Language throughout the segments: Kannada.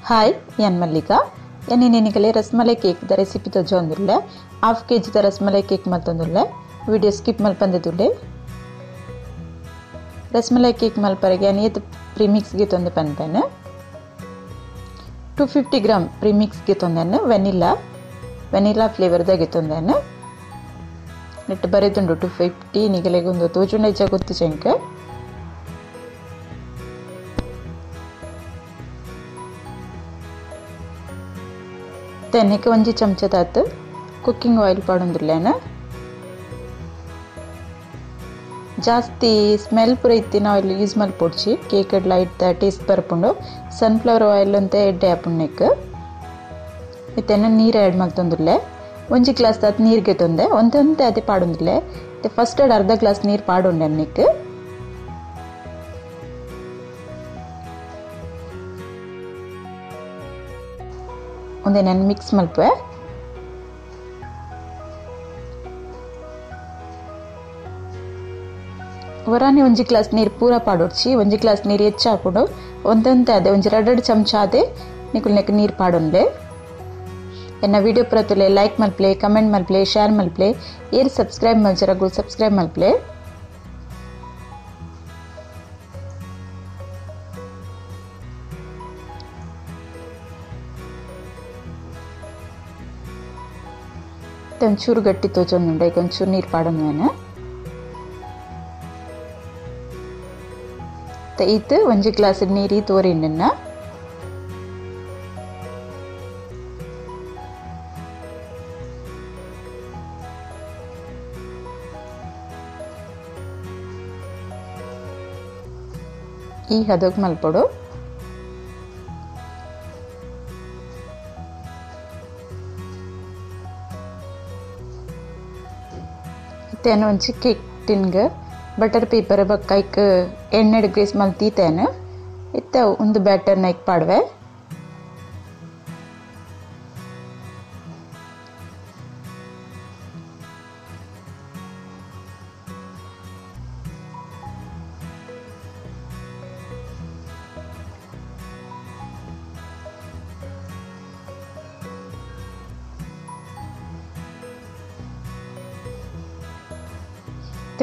हाय यान मल्लिका यानी नेनिकले रसमलाई केक द रेसिपी तो जोंदुल्ले हाफ केजी द रसमलाई केक मल्तंदुल्ले वीडियो स्किप मल्पंदुल्ले रसमलाई केक मल्परगे यानी ये प्रीमिक्स गे तोंदे पन पेन 250 ग्राम प्रीमिक्स गे तोंदेन वेनिला फ्लेवर द गे तोंदेन ನೆಟ್ ಬರೆದುಂಡು 250 ನಿಗಲೆಗೊಂದು ತೋಜುಂಡ ಇಜ್ಜ ಗೊತ್ತು ಚೆಂಕ ತೆನೆಗೆ ಒಂಜಿ ಚಮಚದಾತ್ ಕುಕ್ಕಿಂಗ್ ಆಯಿಲ್ ಪಾಡೊಂದುಲ್ಲೇನ ಜಾಸ್ತಿ ಸ್ಮೆಲ್ ಪೂರ ಇತ್ತಿನ ಆಯಿಲ್ ಯೂಸ್ ಮಲ್ಪೊಡ್ಚಿ ಕೇಕ್ ಲೈಟ್ ಟೇಸ್ಟ್ ಬರ್ಪುಂಡು ಸನ್ಫ್ಲವರ್ ಆಯಿಲ್ ಅಂತ ಎಡ್ಡೆ ಆಪುಂಡ್ನೆಕ್ ಇತ್ತೆನ ನೀರು ಆ್ಯಡ್ ಮಲ್ತೊಂದುಲ್ಲೆ ಒಂಜಿ ಗ್ಲಾಸ್ ದಾತ್ ನೀರ್ಗೆ ತೊಂದೆ ಒಂದೊಂದೇ ಅದೇ ಪಾಡೊಂದಿಲ್ಲೆ ಫಸ್ಟ್ ಅರ್ಧ ಗ್ಲಾಸ್ ನೀರು ಪಾಡೊಂಡೆ ಅನ್ನಕ್ಕೆ ಒಂದೇ ನಾನು ಮಿಕ್ಸ್ ಮಲ್ಪೆ ವರಾನೆ ಒಂಜಿ ಗ್ಲಾಸ್ ನೀರು ಪೂರ ಪಾಡೊಡ್ಚಿ ಒಂಜಿ ಗ್ಲಾಸ್ ನೀರು ಹೆಚ್ಚು ಹಾಕೊಂಡು ಒಂದೊಂದೇ ಅದೇ ಒಂಜಿ 2 ಚಮಚ ಅದೇ ನಿಕುಲ್ನೆಕ್ ನೀರು ಪಾಡೊಂಡೆ ಎನ್ನ ವಿಡಿಯೋ ಪ್ರತುಲೆ ಲೈಕ್ ಮಲ್ಪ್ಲೆ ಕಮೆಂಟ್ ಮಲ್ಪ್ಲೆ ಶೇರ್ ಮಲ್ಪ್ಲೆ ಏರ್ ಸಬ್ಸ್ಕ್ರೈಬ್ ಮಲ್ಜರಗು ಸಬ್ಸ್ಕ್ರೈಬ್ ಮಲ್ಪ್ಲೆ ಒಂಚೂರು ಗಟ್ಟಿ ತೋಚೊಂದುಂಡೆ ಈಗ ಒಂಚೂರು ನೀರು ಪಾಡೊಂದೇನೆ ಇದು ಒಂಜಿ ಗ್ಲಾಸ್ ನೀರು ತೋರಿಂಡೆನ್ನ ಈ ಹದಕ್ ಮಲ್ಪಡು ಇತ್ತೇನು ಒಂಚಿ ಕೇಕ್ ಟಿನ್ಗೆ ಬಟರ್ ಪೇಪರ್ ಬಕ್ಕೈಕ್ ಎಣ್ಣೆಡ್ ಗ್ರೇಸ್ ಮಲ್ತೀತೇನು ಇತ್ತ ಒಂದು ಬ್ಯಾಟರ್ ನೈಕ್ ಪಾಡ್ವೆ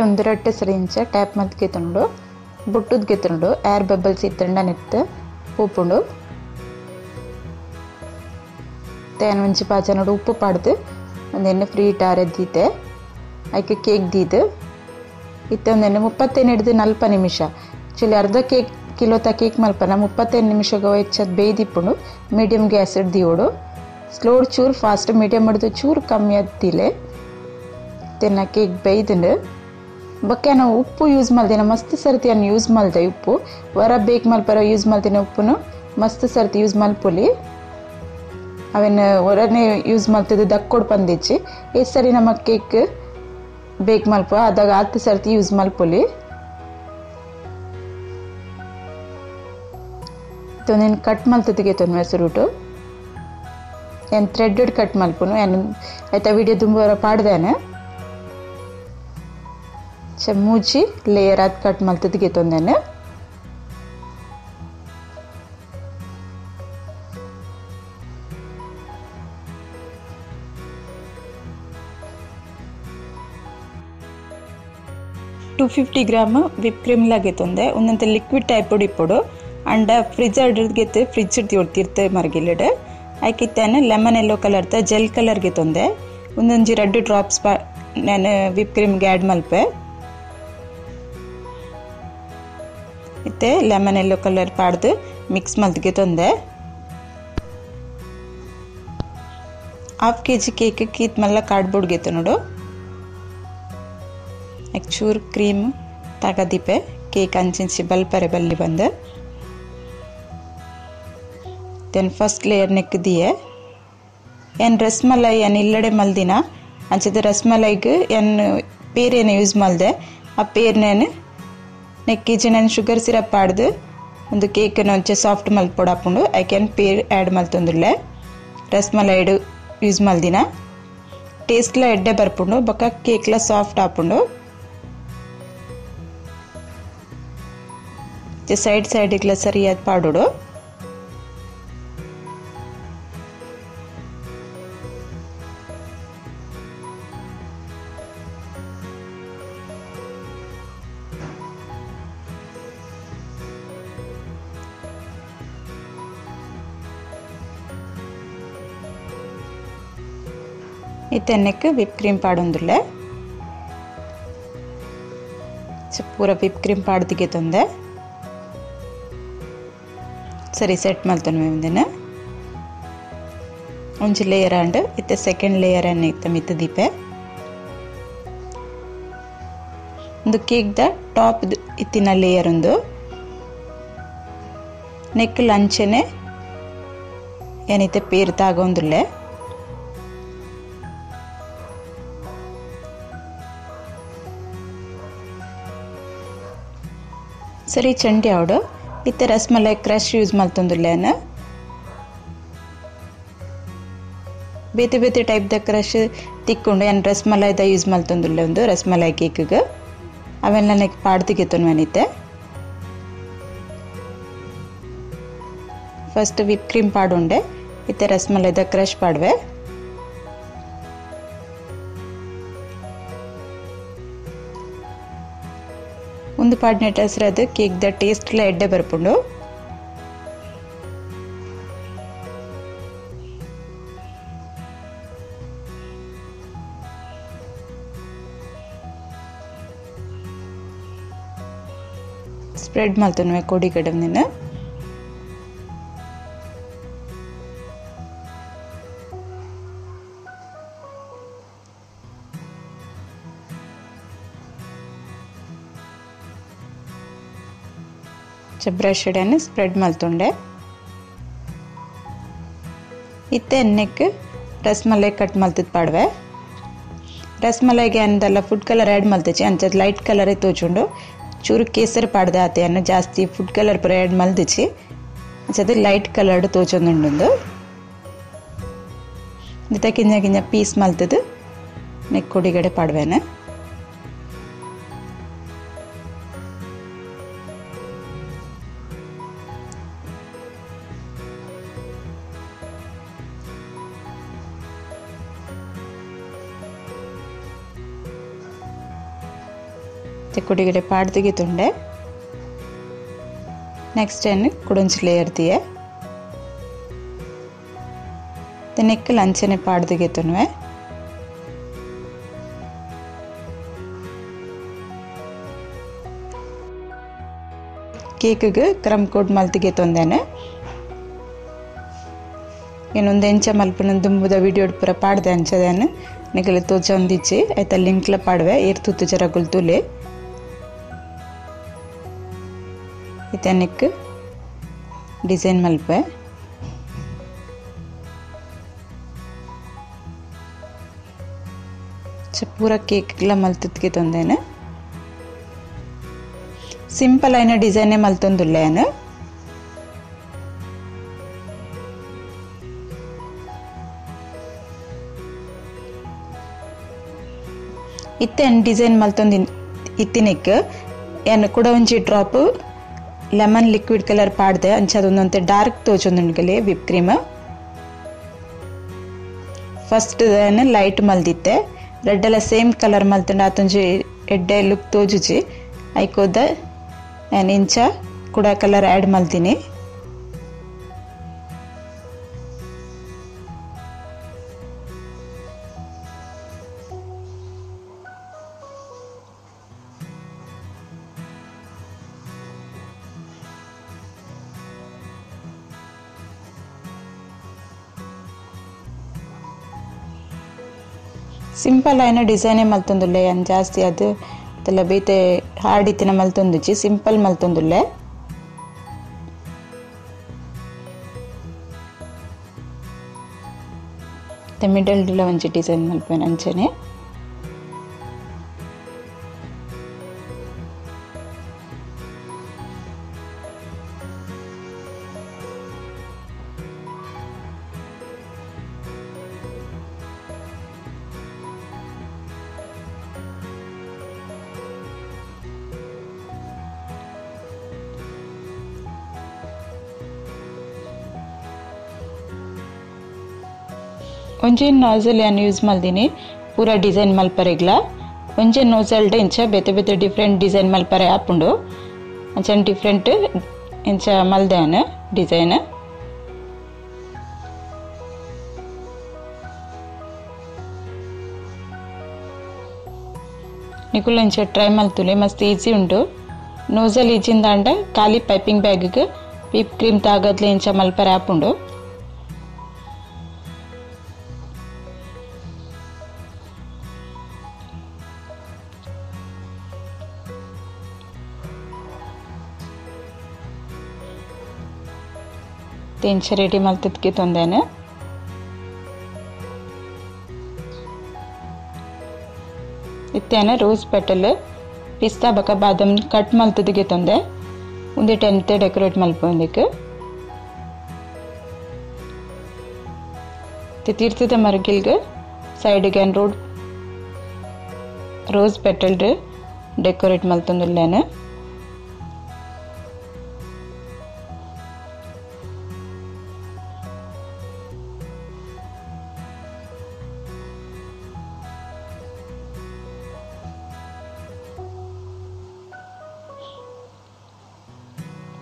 ಒಂದು ರಟ್ಟೆ ಸರಿಂಚ ಟ್ಯಾಪ್ ಮಲ್ತ್ಗೆ ತಂಡು ಬುಟ್ಟುದ್ಗೆ ತಂಡು ಏರ್ ಬಬಲ್ಸ್ ಇತ್ತಂಡ ನೆತ್ತ ಉಪ್ಪುಂಡು ತೇನು ಒಂಚಿ ಪಾಚನೋಡು ಉಪ್ಪು ಪಾಡ್ದು ಒಂದೆಣ್ಣೆ ಫ್ರೀ ಟಾರದ್ದೀತೆ ಆಯ್ಕೆ ಕೇಕ್ ದೀದು ಇತ್ತೆ ಒಂದೆಣ್ಣೆ 35 ನಿಮಿಷ ಆ್ಯಕ್ಚುಲಿ ಅರ್ಧ ಕಿಲೋ ಕೇಕ್ ಮಲ್ಪನ 35 ನಿಮಿಷಗೆ ಹೆಚ್ಚದು ಬೇಯ್ದಿಪ್ಪುಂಡು ಮೀಡಿಯಮ್ ಗ್ಯಾಸ್ ಇಡ್ದೀವೋಡು ಸ್ಲೋ ಚೂರು ಫಾಸ್ಟ್ ಮೀಡಿಯಮ್ ಹಿಡ್ದು ಚೂರು ಕಮ್ಮಿ ಅದ್ದಿಲೆ ತೆನ್ನ ಕೇಕ್ ಬೇಯ್ದು ಬಕ್ಕೆ ನಾವು ಉಪ್ಪು ಯೂಸ್ ಮಾಡ್ದೇನೆ ಮಸ್ತ್ ಸರ್ತಿ ಅನ್ನು ಯೂಸ್ ಮಾಡ್ದೆ ಉಪ್ಪು ವರ ಬೇಕ್ ಮಲ್ಪರ ಯೂಸ್ ಮಾಡ್ತೇನೆ ಉಪ್ಪುನು ಮಸ್ತ್ ಸರ್ತಿ ಯೂಸ್ ಮಲ್ಪೊಲಿ ಅವೇನು ಹೊರನೆ ಯೂಸ್ ಮಾಡ್ತಿದ್ದು ದಕ್ಕೊಡ್ ಬಂದಿಚ್ಚಿ ಎಷ್ಟು ಸರಿ ನಮ್ಮ ಕೇಕ್ ಬೇಕ್ ಮಲ್ಪ ಅದಾಗ 10 ಸರ್ತಿ ಯೂಸ್ ಮಲ್ಪೊಲಿ ತೊಂದೇನು ಕಟ್ ಮಲ್ತದಿಗೆ ತೊಂದು ಹೆಸರುಟು ಏನು ಥ್ರೆಡ್ಡೆಡ್ ಕಟ್ ಮಲ್ಪುನು ಏನು ಆಯ್ತಾ ವಿಡಿಯೋ ತುಂಬ ಪಾಡ್ದೇನೆ ಮೂಜಿ ಲೇಯರ್ ಆದ ಕಟ್ ಮಲ್ತದಿಗೆ ತೊಂದೇನೆ $250 ಗ್ರಾಮ್ ವಿಪ್ ಕ್ರೀಮ್ ಲಾಗೆ ತೊಂದೆ ಒಂದಂತ ಲಿಕ್ವಿಡ್ ಟೈಪ್ ಇಪ್ಪಡು ಅಂಡ ಫ್ರಿಜ್ ಅಡ್ರದ್ಗೆ ಫ್ರಿಜ್ ಇಡ್ತಿರ್ತೆ ಮರಗಿಲ್ಲಡೆ ಆಯ್ಕಿತ್ತೇನೆ ಲೆಮನ್ ಎಲ್ಲೋ ಕಲರ್ದ ಜೆಲ್ ಕಲರ್ಗೆ ತೊಂದೆ ಒಂದೊಂಜಿ 2 ಡ್ರಾಪ್ಸ್ ನಾನು ವಿಪ್ ಕ್ರೀಮ್ಗೆ ಆ್ಯಡ್ ಮಲ್ಪೆ ಇತ್ತೆ ಲೆಮನ್ ಎಲ್ಲೋ ಕಲರ್ ಪಾಡ್ದು ಮಿಕ್ಸ್ ಮಲ್ತ್ಗೆ ತೊಂದೆ ಹಾಫ್ ಕೆಜಿ ಕೇಕ್ ಕೀತ್ ಮಲ್ಲ ಕಾರ್ಡ್ಬೋರ್ಡ್ಗೆ ನೋಡು ಚೂರು ಕ್ರೀಮ್ ತಗದಿಪೆ ಕೇಕ್ ಅಂಚಿಂಚಿ ಬಲ್ಪರೆ ಬಲ್ಲಿ ಬಂದು ದೆನ್ ಫಸ್ಟ್ ಲೇಯರ್ ನೆಕ್ದಿಯೆ ಏನು ರಸ್ಮಲೈ ಏನು ಇಲ್ಲಡೆ ಮಲ್ದಿನ ಅಂಚದ ರಸ್ಮಲೈಗೆ ಏನು ಪೇರೇನು ಯೂಸ್ ಮಲ್ದೆ ಆ ಪೇರ್ನೇನು ನೆಕ್ಕಿಜಿ ನಾನು ಶುಗರ್ ಸಿರಪ್ ಪಾಡ್ದು ಒಂದು ಕೇಕನ್ನು ಒಂಚೆ ಸಾಫ್ಟ್ ಮಲ್ಪೊಡಾಪುಂಡು ಐಕ್ಯಾನ್ ಪೇರ್ ಆ್ಯಡ್ ಮಲ್ತೊಂದುಲ್ಲೆ ರಸ್ಮಲೈಡು ಯೂಸ್ ಮಲ್ದಿನ ಟೇಸ್ಟ್ಲ ಎಡ್ಡೆ ಬರ್ಪುಂಡು ಬೊಕ್ಕ ಕೇಕ್ಲ ಸಾಫ್ಟ್ ಆಪುಂಡು ಸೈಡ್ ಸೈಡಿಗ್ಲ ಸರಿಯಾದ ಪಾಡೋಡು इतनेक विप क्रीम पाडुंदुल्ले पूरा विप क्रीम पाड्दिगे तोंदे सरी सेट मल्तुनु मेंदिने ಒಂಜಿ ಲೇಯರ್ ಅಂಡ್ ಇತ್ತೆ ಸೆಕೆಂಡ್ ಲೇಯರ್ ಅನ್ನು ಇತ್ತ ಮಿತ್ತ ದೀಪೆ ಒಂದು ಕೇಕ್ ದ ಟಾಪ್ ಇತ್ತಿನ ಲೇಯರ್ ಒಂದು ನೆಕ್ ಲಂಚನೆ ಏನಿತ್ತೆ ಪೇರ್ತಾಗೊಂದುಲ್ಲೆ ಸರಿ ಚಂಡಿ ಅವಡು ಇತ್ತೆ ರಸ್ಮಲೈ ಕ್ರಶ್ ಯೂಸ್ ಮಲ್ತೊಂದುಲ್ಲೆನ ಬೇತೆ ಬೇತೆ ಟೈಪ್ ದ ಕ್ರಶ್ ತಿಕ್ಕೊಂಡು ಏನು ರಸ್ಮಲೈದ ಯೂಸ್ ಮಲ್ತೊಂದುಲ್ಲೆ ಒಂದು ರಸ್ಮಲೈ ಕೇಕ್ಗೆ ಅವೆಲ್ಲ ನೆಕ್ ಪಾಡ್ದಿಗೆ ತೊನ್ವನಿತ್ತೆ ಫಸ್ಟ್ ವಿಪ್ ಕ್ರೀಮ್ ಪಾಡುಂಡೆ ಇತ್ತೆ ರಸ್ಮಲೈದ ಕ್ರಶ್ ಪಾಡ್ವೆ ಒಂದು ಪಾಡ್ನೆಟ್ ಹೆಸರದು ಕೇಕ್ ದ ಟೇಸ್ಟ್ ಎಲ್ಲ ಎಡ್ಡೆ ಬರ್ಪುಂಡು ಸ್ಪ್ರೆಡ್ ಮಾಡ್ತೇನೆ ಕೋಡಿ ಕಡಂದಿನ ಬ್ರಷ್ ಇಡನೆ ಸ್ಪ್ರೆಡ್ ಮಲ್ತುಂಡೆ ಇತ್ತೆ ಎಣ್ಣೆಕ್ ರಸ್ಮಲೈ ಕಟ್ ಮಲ್ತದ್ ಪಾಡ್ವೆ ರಸ್ಮಲೈಗೆ ಅಂದಲ್ಲ ಫುಡ್ ಕಲರ್ ಆ್ಯಡ್ ಮಲ್ತಚಿ ಅಂಚದ್ ಲೈಟ್ ಕಲರೇ ತೋಚುಂಡು ಚೂರು ಕೇಸರಿ ಪಾಡ್ದೆ ಆತೆಯನ್ನು ಜಾಸ್ತಿ ಫುಡ್ ಕಲರ್ ಪೂರ ಆ್ಯಡ್ ಮಲ್ದಿಚ್ಚಿ ಅಂಚದು ಲೈಟ್ ಕಲರ್ಡ್ ತೋಚೊಂದುಂಡು ಇತ್ತ ಕಿಂಜ ಕಿಂಜ ಪೀಸ್ ಮಲ್ತದು ನೆಕ್ ಕೊಡಿಗಡೆ ಪಾಡ್ವೇನೆ ಕುಡಿಗಡೆ ಪಾಡ್ದಿಗೆ ತುಂಡೆ ನೆಕ್ಸ್ಟ್ ಏನು ಕುಡಂಚಿ ಲೇಯರ್ ದಿಯೆ ನೆಕ್ ಲಂಚನೆ ಪಾಡ್ದಿಗೆ ತುನ್ವೆ ಕೇಕ್ಗೆ ಕ್ರಮ್ ಕೋಟ್ ಮಲ್ತಿಗೆ ತೊಂದೇನೆ ಏನೊಂದು ಎಂಚ ಮಲ್ಪನ ದುಂಬುದ ವಿಡಿಯೋ ಪೂರ ಪಾಡ್ದೆ ಅಂಚದೇನು ನೆಗಲ ತೋಚೊಂದಿಚ್ಚಿ ಆಯ್ತ ಲಿಂಕ್ಲ ಪಾಡ್ವೆ ಏರ್ ತುತ್ತು ಜರ ಗುಲ್ತುಲಿ इतनेक डिजाइन मल्पे पूरा केक मल्तदे तोंदेने सिंपल आयन डिजाइन मल्तोंदुल्लेन इत्तेन डिजाइन मल्तोंदि इत्तिनेक ಏನು ಕೂಡ ಒಂಜಿ ಡ್ರಾಪ್ ಲೆಮನ್ ಲಿಕ್ವಿಡ್ ಕಲರ್ ಪಾಡ್ದೆ ಅಂಚದೊಂದಂತೆ ಡಾರ್ಕ್ ತೋಚೊಂದುಂಡ್ಗಲಿ ವಿಪ್ ಕ್ರೀಮ್ ಫಸ್ಟ್ ಏನು ಲೈಟ್ ಮಲ್ದಿತ್ತೆ ರೆಡ್ ಎಲ್ಲ ಸೇಮ್ ಕಲರ್ ಮಲ್ತಂಡ ಆತೊಂಜಿ ಎಡ್ಡೆ ಲುಕ್ ತೋಜುಜಿ ಐಕೋದ ಏನು ಇಂಚ ಕೂಡ ಕಲರ್ ಆ್ಯಡ್ ಮಲ್ತೀನಿ सिंपल आयन डिजाइन मल्तुंदुल्ले अन जास्ति अदु तला बेते हार्ड इतिन मल्तुंदुचि सिंपल मल्तुंदुल्ले द मिडल डिल ಒಂಜಿ डिजाइन मल्पेन अंचने ಒಂಜೆ ನೋಜಲ್ ಯಾನ್ ಯೂಸ್ ಮಲ್ದಿನಿ ಪೂರ ಡಿಸೈನ್ ಮಲ್ಪರೆಗ್ಲ ಒಂಜೆ ನೋಜಲ್ ಇಂಚ ಬೇತೆ ಬೇತೆ ಡಿಫರೆಂಟ್ ಡಿಸೈನ್ ಮಲ್ಪರೆ ಆಪುಂಡು ಅಂಚ ಡಿಫರೆಂಟ್ ಇಂಚ ಮಲ್ದಾನ ಡಿಸೈನ್ ನಿಕುಲು ಇಂಚ ಟ್ರೈ ಮಲ್ತುಲೆ ಮಸ್ತ್ ಈಜಿ ಉಂಡು ನೋಸಲ್ ಈಜಿಂದಾಂಡ ಖಾಲಿ ಪೈಪಿಂಗ್ ಬ್ಯಾಗ್ ವಿಪ್ ಕ್ರೀಮ್ ತಾಗದ್ಲೆ ಇಂಚ ಮಲ್ಪರ ಆ್ಯಪ್ ಉಂಡು ಇಂಚ ರೆಡಿ ಮಲ್ತದ್ಕೆ ತೊಂದೇನೆ ಇತ್ತೇನೆ ರೋಸ್ ಪೆಟಲ್ ಪಿಸ್ತಾ ಬಕ ಬಾದಾಮ್ ಕಟ್ ಮಲ್ತದಿಗೆ ತೊಂದೆ ಉಂದೆ ಟೆಂತೆ ಡೆಕೋರೇಟ್ ಮಲ್ಪೊಂದಿಕ್ಕೆ ತೀರ್ಥದ ಮರಗಿಲ್ಗೆ ಸೈಡ್ಗೆ ರೋಸ್ ಪೆಟಲ್ ಡೆಕೋರೇಟ್ ಮಲ್ತೊಂದುಲ್ಲೇನೆ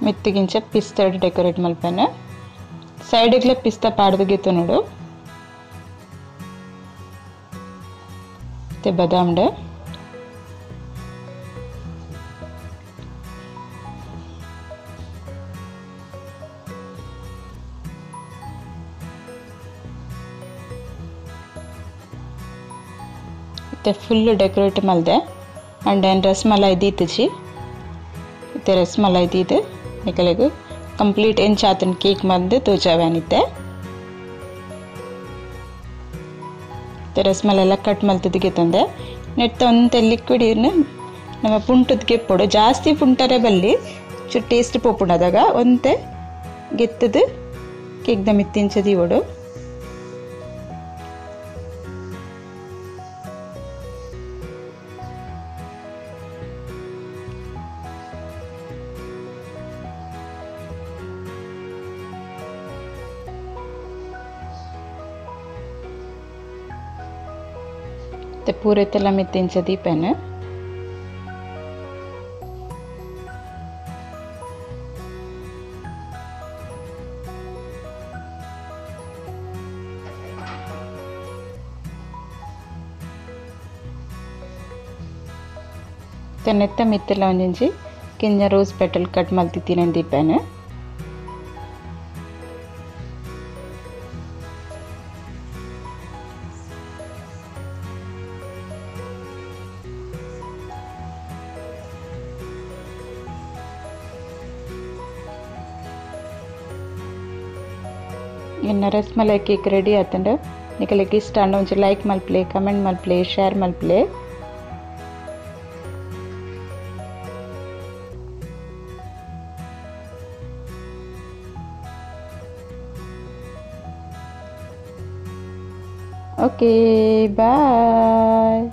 ಮೆತ್ತಿಗಿಂಚ ಪಿಸ್ತಾ ಡೆಕೋರೇಟ್ ಮಲ್ಪೇನೆ ಸೈಡ್ಗೆ ಪಿಸ್ತಾ ಪಾಡ್ದಗಿತ್ತು ನೋಡು ಮತ್ತೆ ಬಾದಾಮ್ ಮತ್ತೆ ಫುಲ್ ಡೆಕೋರೇಟ್ ಮಲ್ದೆ ಅಂಡ್ ಏನು ರಸ್ಮಲೈ ದೀತಜಿ ಮತ್ತೆ ರಸ್ಮಲೈ ದೀದು ನಿಕಲೆಗು ಕಂಪ್ಲೀಟ್ ಏನು ಚಾತನ್ ಕೇಕ್ ಬಂದು ತೋಚಾವ್ಯಾನಿತ್ತೆ ಮತ್ತೆ ರಸ್ಮಲೈ ಎಲ್ಲ ಕಟ್ ಮಲ್ತದಿಗೆ ತಂದೆ ನೆಟ್ಟ ಒಂತೆ ಲಿಕ್ವಿಡ್ ನಮ್ಮ ಪುಂಟದ್ಗೆ ಪೊಡು ಜಾಸ್ತಿ ಪುಂಟರೆ ಬಲ್ಲಿ ಚು ಟೇಸ್ಟ್ ಪೋಪುಂಡದಾಗ ಒಂತೆ ಗೆತ್ತದು ಕೇಕ್ ದ ಮಿತ್ತಿಂಚದಿ ಒಡು ते पूरे तेला मित्तिंचदी पेन तेनेत्त मित्तिला ಒಂಜಿಂಚಿ ಕಿಂಜ ರೋಸ್ ಪೆಟಲ್ ಕಟ್ ಮಲ್ತಿತ್ತೀನಿ ದೀಪೇನೆ ಇನ್ನು ರಸ್ಮಲೈ ಕೇಕ್ ರೆಡಿ ಆತಂಡ ನಿಕಲಿಗೆ ಇಷ್ಟ ಅಂಡ ಒಂಚೂರು ಲೈಕ್ ಮಲ್ಪ್ಲೆ ಕಮೆಂಟ್ ಮಲ್ಪ್ಲೆ ಶೇರ್ ಮಲ್ಪ್ಲೆ ಓಕೆ ಬಾಯ್.